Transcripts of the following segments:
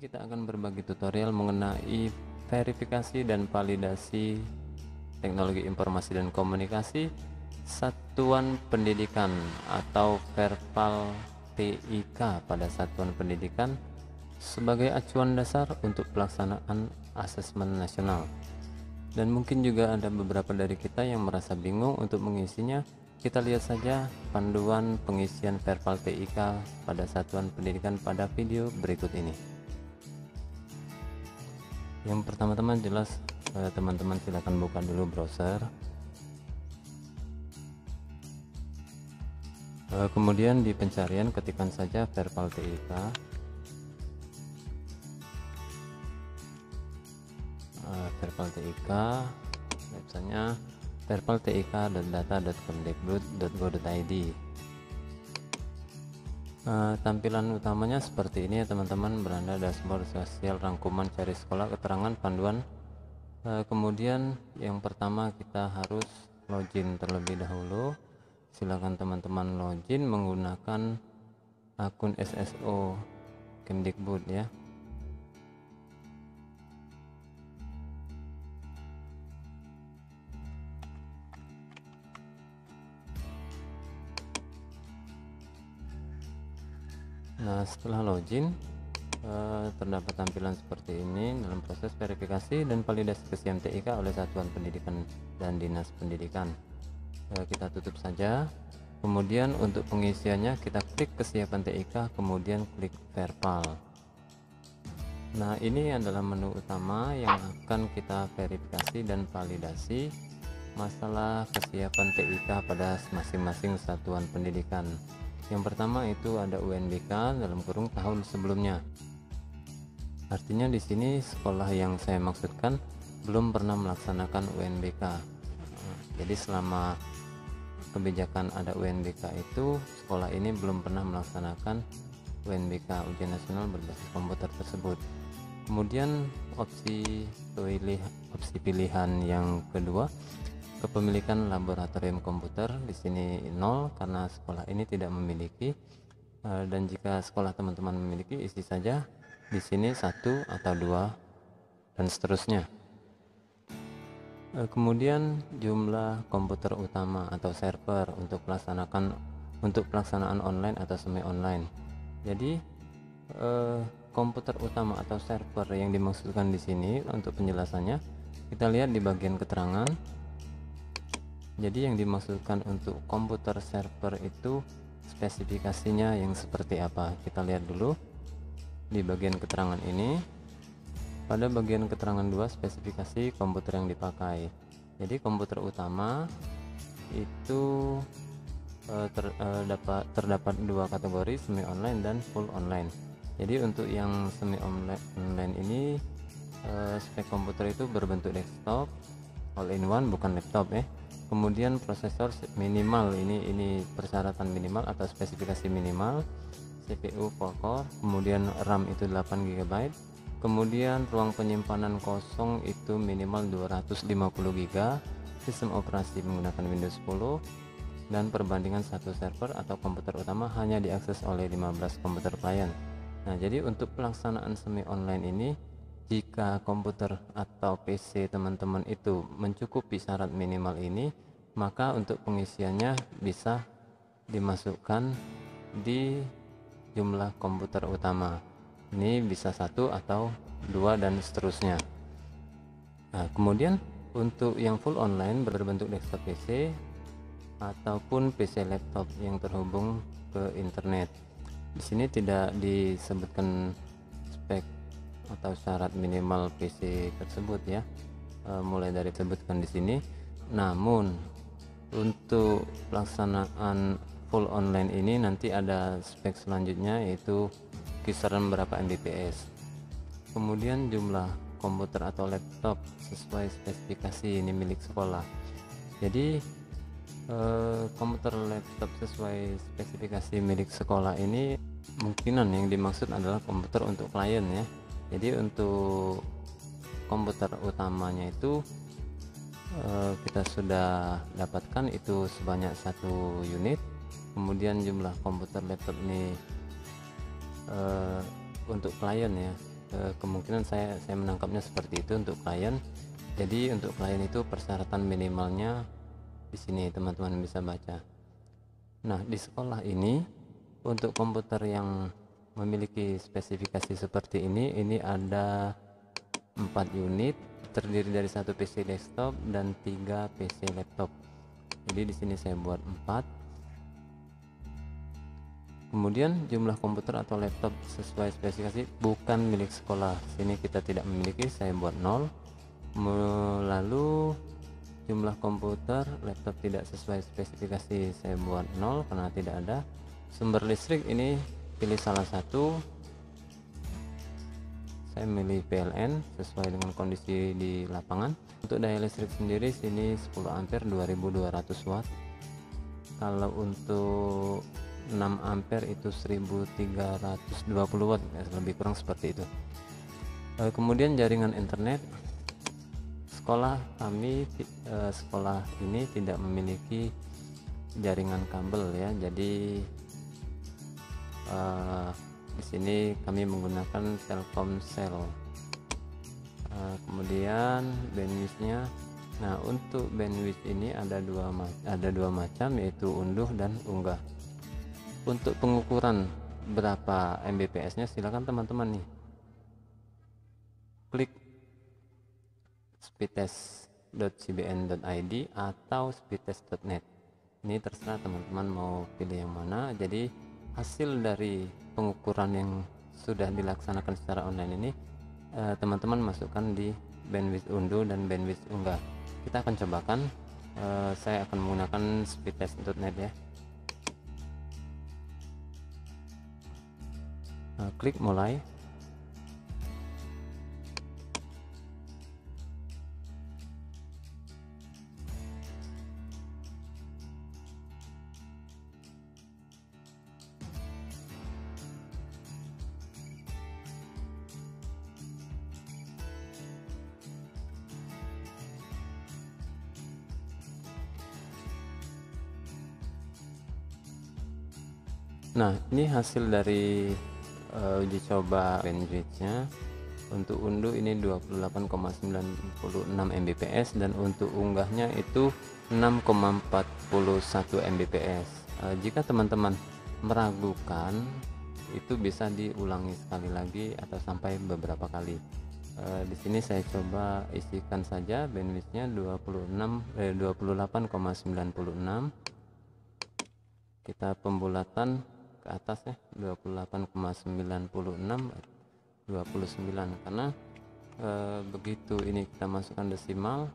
kita akan berbagi tutorial mengenai verifikasi dan validasi teknologi informasi dan komunikasi satuan pendidikan atau Verval TIK pada satuan pendidikan sebagai acuan dasar untuk pelaksanaan asesmen nasional. Dan mungkin juga ada beberapa dari kita yang merasa bingung untuk mengisinya. Kita lihat saja panduan pengisian Verval TIK pada satuan pendidikan pada video berikut ini. Yang pertama-tama jelas teman-teman silakan buka dulu browser. Kemudian di pencarian ketikkan saja Verval TIK. Verval TIK, websitenya vervaltik.data.kemdikbud.go.id. Tampilan utamanya seperti ini ya teman-teman, beranda dashboard sosial rangkuman cari sekolah keterangan panduan. Kemudian yang pertama kita harus login terlebih dahulu. Silakan teman-teman login menggunakan akun SSO Kemdikbud ya. Nah, setelah login terdapat tampilan seperti ini dalam proses verifikasi dan validasi kesiapan TIK oleh Satuan Pendidikan dan Dinas Pendidikan. Kita tutup saja. Kemudian untuk pengisiannya kita klik kesiapan TIK, kemudian klik Verval. Nah, ini adalah menu utama yang akan kita verifikasi dan validasi masalah kesiapan TIK pada masing-masing satuan pendidikan. Yang pertama itu ada UNBK dalam kurung tahun sebelumnya. Artinya di sini sekolah yang saya maksudkan belum pernah melaksanakan UNBK. Jadi selama kebijakan ada UNBK itu sekolah ini belum pernah melaksanakan UNBK, ujian nasional berbasis komputer tersebut. Kemudian opsi pilihan yang kedua, kepemilikan laboratorium komputer, di sini 0 karena sekolah ini tidak memiliki, dan jika sekolah teman-teman memiliki isi saja di sini 1 atau 2 dan seterusnya. Kemudian jumlah komputer utama atau server untuk pelaksanaan online atau semi online. Jadi komputer utama atau server yang dimaksudkan di sini untuk penjelasannya kita lihat di bagian keterangan. Jadi yang dimaksudkan untuk komputer server itu spesifikasinya yang seperti apa, kita lihat dulu di bagian keterangan ini. Pada bagian keterangan 2 spesifikasi komputer yang dipakai. Jadi komputer utama itu terdapat 2 kategori, semi online dan full online. Jadi untuk yang semi online ini spek komputer itu berbentuk desktop all in one, bukan laptop ya. Kemudian prosesor minimal, ini persyaratan minimal atau spesifikasi minimal, CPU 4 core, kemudian RAM itu 8 GB, kemudian ruang penyimpanan kosong itu minimal 250 GB, sistem operasi menggunakan Windows 10, dan perbandingan satu server atau komputer utama hanya diakses oleh 15 komputer klien. Nah, jadi untuk pelaksanaan semi online ini, jika komputer atau PC teman-teman itu mencukupi syarat minimal ini, maka untuk pengisiannya bisa dimasukkan di jumlah komputer utama. Ini bisa 1 atau 2 dan seterusnya. Nah, kemudian untuk yang full online berbentuk desktop PC ataupun PC laptop yang terhubung ke internet. Di sini tidak disebutkan spek atau syarat minimal PC tersebut ya, mulai dari disebutkan di sini. Namun untuk pelaksanaan full online ini nanti ada spek selanjutnya, yaitu kisaran berapa Mbps. Kemudian jumlah komputer atau laptop sesuai spesifikasi ini milik sekolah. Jadi komputer laptop sesuai spesifikasi milik sekolah ini kemungkinan yang dimaksud adalah komputer untuk klien ya. Jadi untuk komputer utamanya itu kita sudah dapatkan itu sebanyak 1 unit. Kemudian jumlah komputer laptop ini untuk klien ya, kemungkinan saya menangkapnya seperti itu untuk klien. Jadi untuk klien itu persyaratan minimalnya di sini teman-teman bisa baca. Nah, di sekolah ini untuk komputer yang memiliki spesifikasi seperti ini ada 4 unit, terdiri dari 1 PC desktop dan 3 PC laptop. Jadi di sini saya buat 4. Kemudian jumlah komputer atau laptop sesuai spesifikasi bukan milik sekolah. Sini kita tidak memiliki, saya buat 0. Lalu jumlah komputer laptop tidak sesuai spesifikasi, saya buat 0 karena tidak ada. Sumber listrik ini pilih salah satu, saya milih PLN sesuai dengan kondisi di lapangan. Untuk daya listrik sendiri sini 10 ampere 2200 watt. Kalau untuk 6 ampere itu 1320 watt, lebih kurang seperti itu. Kemudian jaringan internet, sekolah ini tidak memiliki jaringan kabel ya, jadi di sini kami menggunakan Telkomsel. Kemudian bandwidthnya, nah untuk bandwidth ini ada dua macam, yaitu unduh dan unggah. Untuk pengukuran berapa Mbps nya silakan teman-teman nih klik speedtest.cbn.id atau speedtest.net. Ini terserah teman-teman mau pilih yang mana. Jadi hasil dari pengukuran yang sudah dilaksanakan secara online ini teman-teman masukkan di bandwidth unduh dan bandwidth unggah. Kita akan cobakan. Saya akan menggunakan speedtest.net ya. Klik mulai. Nah, ini hasil dari uji coba bandwidthnya. Untuk unduh ini 28,96 Mbps dan untuk unggahnya itu 6,41 Mbps. Jika teman-teman meragukan, itu bisa diulangi sekali lagi atau sampai beberapa kali. Di sini saya coba isikan saja bandwidthnya 28,96. Kita pembulatan ke atas ya, 28,96 29, karena begitu ini kita masukkan desimal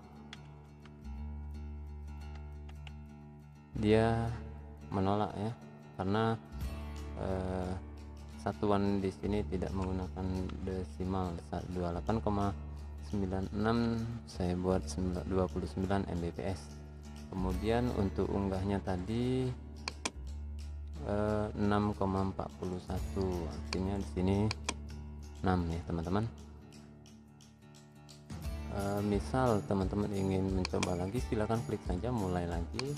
dia menolak ya, karena satuan di sini tidak menggunakan desimal. 28,96 saya buat 29 Mbps. Kemudian untuk unggahnya tadi 6,41, artinya di sini 6 ya teman-teman. Misal teman-teman ingin mencoba lagi, silakan klik saja mulai lagi.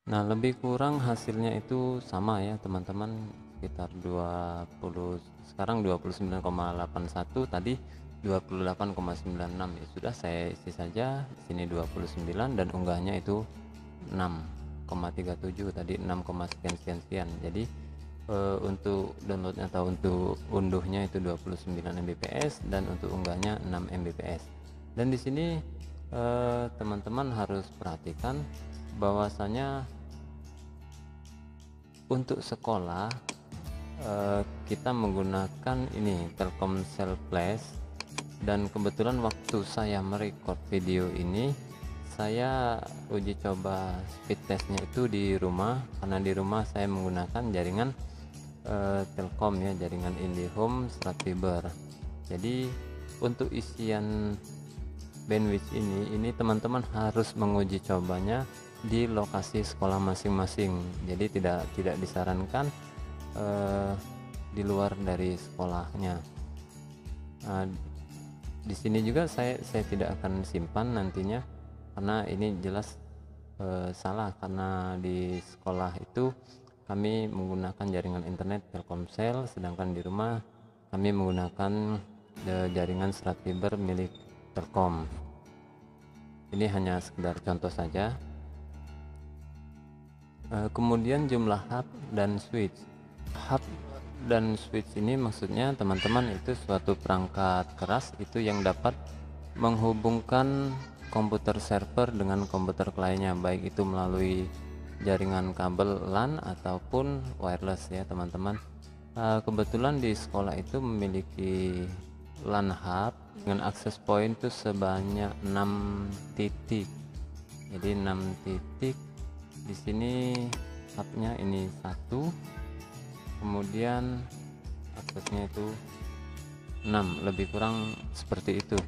Nah, lebih kurang hasilnya itu sama ya teman-teman, sekitar 20, sekarang 29,81, tadi 28,96 ya. Sudah saya isi saja di sini 29 dan unggahnya itu 6,37, tadi 6, sekian. Jadi untuk downloadnya atau untuk unduhnya itu 29 Mbps dan untuk unggahnya 6 Mbps. Dan di sini teman-teman harus perhatikan bahwasanya untuk sekolah kita menggunakan ini Telkomsel Flash Dan kebetulan waktu saya merecord video ini, saya uji coba speed testnya itu di rumah, karena di rumah saya menggunakan jaringan Telkom ya, jaringan IndiHome Stratfiber. Jadi untuk isian bandwidth ini teman-teman harus menguji cobanya di lokasi sekolah masing-masing. Jadi tidak disarankan di luar dari sekolahnya. Nah, di sini juga saya tidak akan simpan nantinya, karena ini jelas salah, karena di sekolah itu kami menggunakan jaringan internet Telkomsel, sedangkan di rumah kami menggunakan jaringan Stratfiber milik Telkom. Ini hanya sekedar contoh saja. Kemudian jumlah hub dan switch. Hub dan switch ini maksudnya teman-teman itu suatu perangkat keras itu yang dapat menghubungkan komputer server dengan komputer kliennya, baik itu melalui jaringan kabel LAN ataupun wireless ya teman-teman. Kebetulan di sekolah itu memiliki LAN hub dengan akses point itu sebanyak 6 titik. Jadi 6 titik. Di sini hubnya ini 1, kemudian aksesnya itu 6, lebih kurang seperti itu.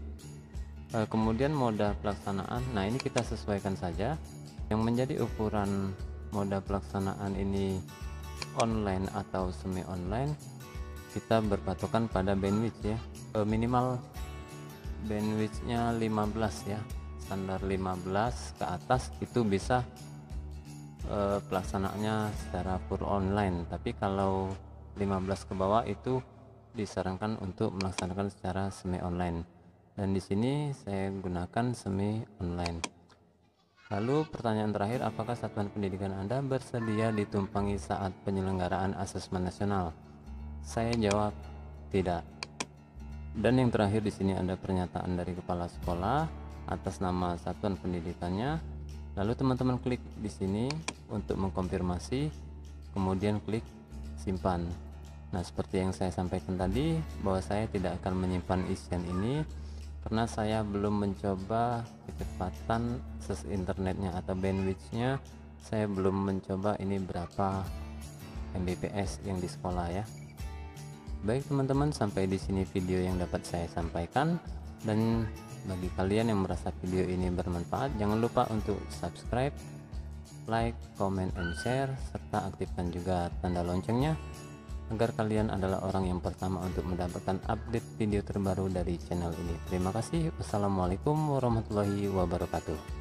Kemudian moda pelaksanaan, nah ini kita sesuaikan saja. Yang menjadi ukuran moda pelaksanaan ini online atau semi online, kita berpatokan pada bandwidth ya. Minimal bandwidthnya 15 ya, standar 15 ke atas itu bisa pelaksanaannya secara full online. Tapi kalau 15 ke bawah itu disarankan untuk melaksanakan secara semi online, dan di sini saya gunakan semi online. Lalu pertanyaan terakhir, apakah satuan pendidikan Anda bersedia ditumpangi saat penyelenggaraan asesmen nasional? Saya jawab tidak. Dan yang terakhir di sini ada pernyataan dari kepala sekolah atas nama satuan pendidikannya. Lalu teman-teman klik di sini untuk mengkonfirmasi, kemudian klik simpan. Nah, seperti yang saya sampaikan tadi, bahwa saya tidak akan menyimpan isian ini karena saya belum mencoba kecepatan akses internetnya atau bandwidthnya. Saya belum mencoba ini berapa Mbps yang di sekolah ya. Baik teman-teman, sampai di sini video yang dapat saya sampaikan, dan bagi kalian yang merasa video ini bermanfaat, jangan lupa untuk subscribe, like, comment, and share, serta aktifkan juga tanda loncengnya agar kalian adalah orang yang pertama untuk mendapatkan update video terbaru dari channel ini. Terima kasih. Wassalamualaikum warahmatullahi wabarakatuh.